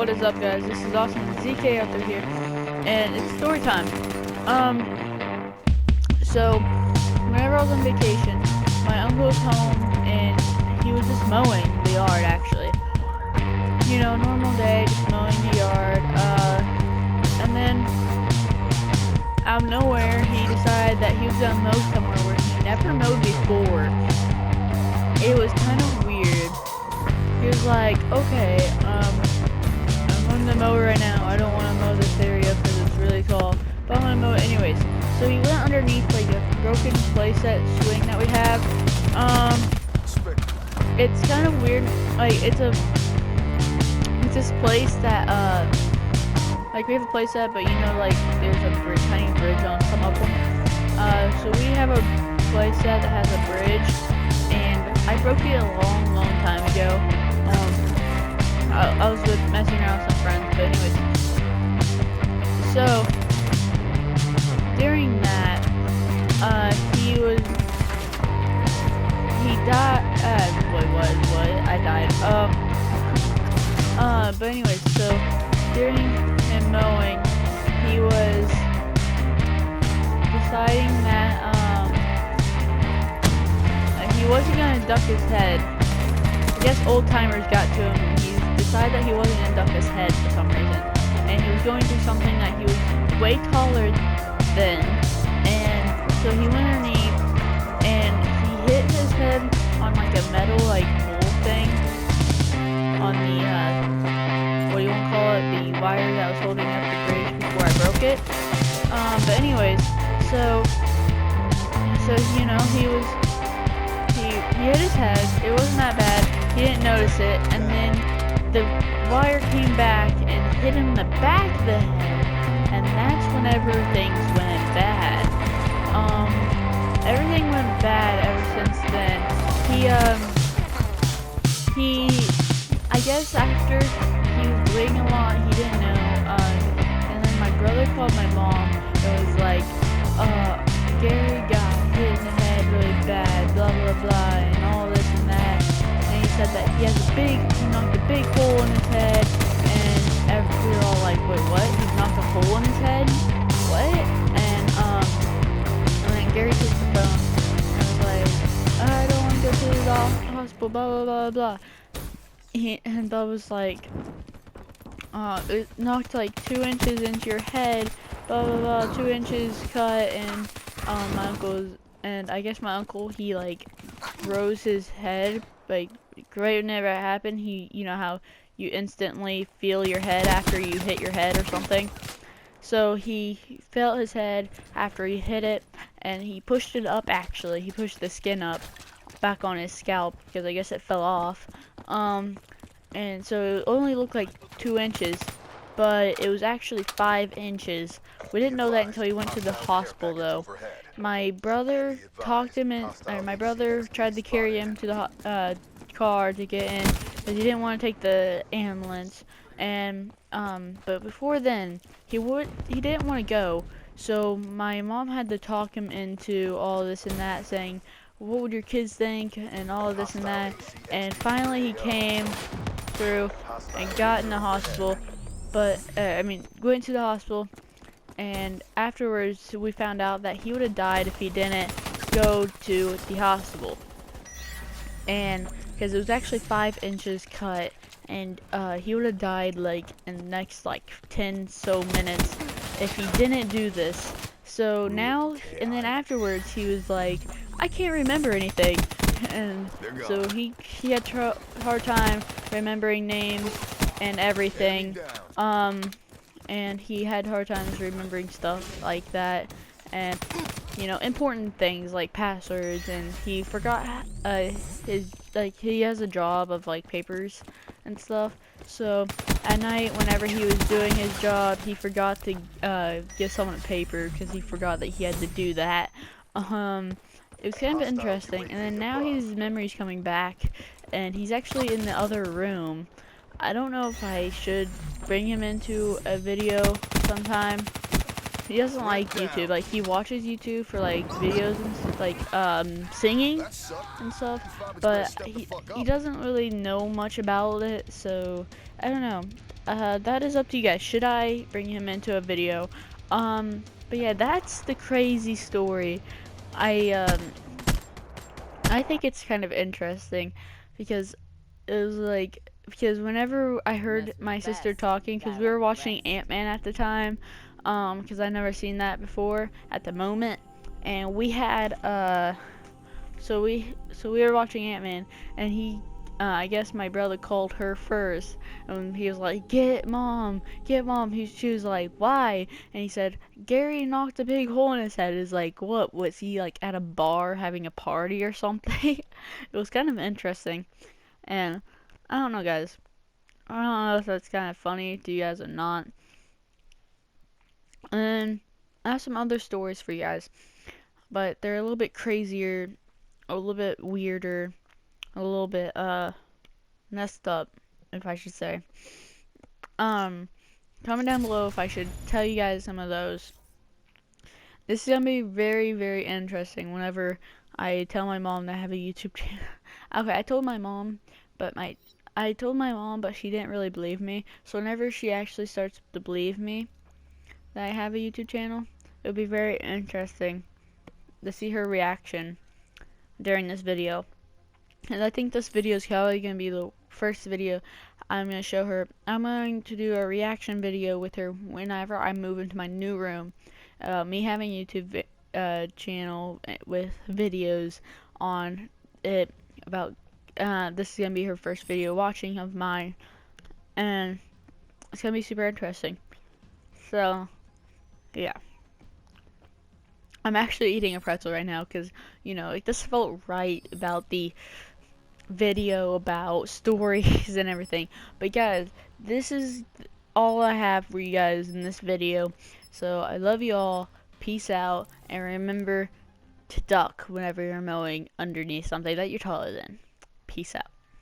What is up, guys? This is Austin ZK out there here, and it's story time. So whenever I was on vacation, my uncle was home, and he was just mowing the yard. Actually, you know, normal day, just mowing the yard. And then out of nowhere, he decided that he was gonna mow somewhere where he never mowed before. It was kind of weird. He was like, okay, I'm on the mower right now. I don't want to mow this area because it's really tall, but I'm gonna mow it anyways. So he went underneath like a broken playset swing that we have. It's kind of weird. Like it's this place that like we have a playset, but you know, like there's a tiny bridge on some of them. So we have a playset that has a bridge, and I broke it a long time ago. I was messing around with some friends, but anyways. So during that, he died. What? I died. But anyways, so during him mowing, he was deciding that he wasn't gonna duck his head. I guess old timers got to him, and he decided that he wasn't gonna duck his head for some reason, and he was going through something that he was way taller than, and so he went underneath, and he hit his head on like a metal like pole thing on the what do you want to call it, the wire that was holding up the bridge before I broke it. But anyways, so you know, he hit his head. It wasn't that bad. He didn't notice it, and then the wire came back and hit him in the back of the head, and that's whenever things went bad. Everything went bad ever since then. I guess after he was bleeding a lot, he didn't know, and then my brother called my mom. It was like, Gary got hit in the head really bad, blah blah blah, and all this and that. And he said that he knocked a big hole in his head, and we were all like, wait, what? He knocked a hole in his head? What? And then Gary took the phone and was like, I don't want to go to the hospital, blah blah blah blah. And Bob was like, it knocked like 2 inches into your head, blah blah blah, 2 inches cut, and my uncle's, and I guess my uncle, he like froze his head, like right whenever it happened. You know how you instantly feel your head after you hit your head or something. So he felt his head after he hit it, and he pushed it up. Actually, he pushed the skin up back on his scalp because I guess it fell off. And so it only looked like 2 inches, but it was actually 5 inches. We didn't know that until he went to the hospital, though. My brother talked him in, or my brother tried to carry him to the car to get in, because he didn't want to take the ambulance. And but before then, he didn't want to go. So my mom had to talk him into all this and that, saying, what would your kids think, and all of this and that. And finally he came through and got in the hospital, but went to the hospital, and afterwards we found out that he would have died if he didn't go to the hospital, and because it was actually 5 inches cut, and he would have died like in the next like 10 so minutes if he didn't do this. So now, and then afterwards he was like, I can't remember anything, and so he had hard time remembering names and everything, and he had hard times remembering stuff like that, and you know, important things like passwords, and he forgot he has a job of like papers and stuff. So at night, whenever he was doing his job, he forgot to give someone a paper because he forgot that he had to do that. It was kind of interesting, and then now his memory's coming back, and he's actually in the other room. I don't know if I should bring him into a video sometime. He doesn't like YouTube. Like, he watches YouTube for like videos and like singing and stuff, but he doesn't really know much about it. So I don't know. that is up to you guys. Should I bring him into a video? But yeah, that's the crazy story. I I think it's kind of interesting because it was like, because whenever I heard my sister talking, because we were watching Ant-Man at the time, because I never seen that before at the moment, and we had so we were watching Ant-Man, and I guess my brother called her first, and he was like, "Get mom, get mom." She was like, "Why?" And he said, "Gary knocked a big hole in his head." Is like, what? Was he like at a bar having a party or something? It was kind of interesting, and I don't know, guys. I don't know if that's kind of funny to you guys or not. And I have some other stories for you guys, but they're a little bit crazier, a little bit weirder, a little bit messed up, if I should say. Um, Comment down below if I should tell you guys some of those. This is gonna be very, very interesting whenever I tell my mom that I have a YouTube channel. Okay, I told my mom, but she didn't really believe me. So whenever she actually starts to believe me that I have a YouTube channel, it'll be very interesting to see her reaction during this video. And I think this video is probably going to be the first video I'm going to show her. I'm going to do a reaction video with her whenever I move into my new room. Me having a YouTube channel with videos on it about, this is going to be her first video watching of mine. And it's going to be super interesting. So, yeah. I'm actually eating a pretzel right now because, you know, like, this felt right about the video about stories and everything. But guys, this is all I have for you guys in this video. So I love you all. Peace out. And remember to duck whenever you're mowing underneath something that you're taller than. Peace out.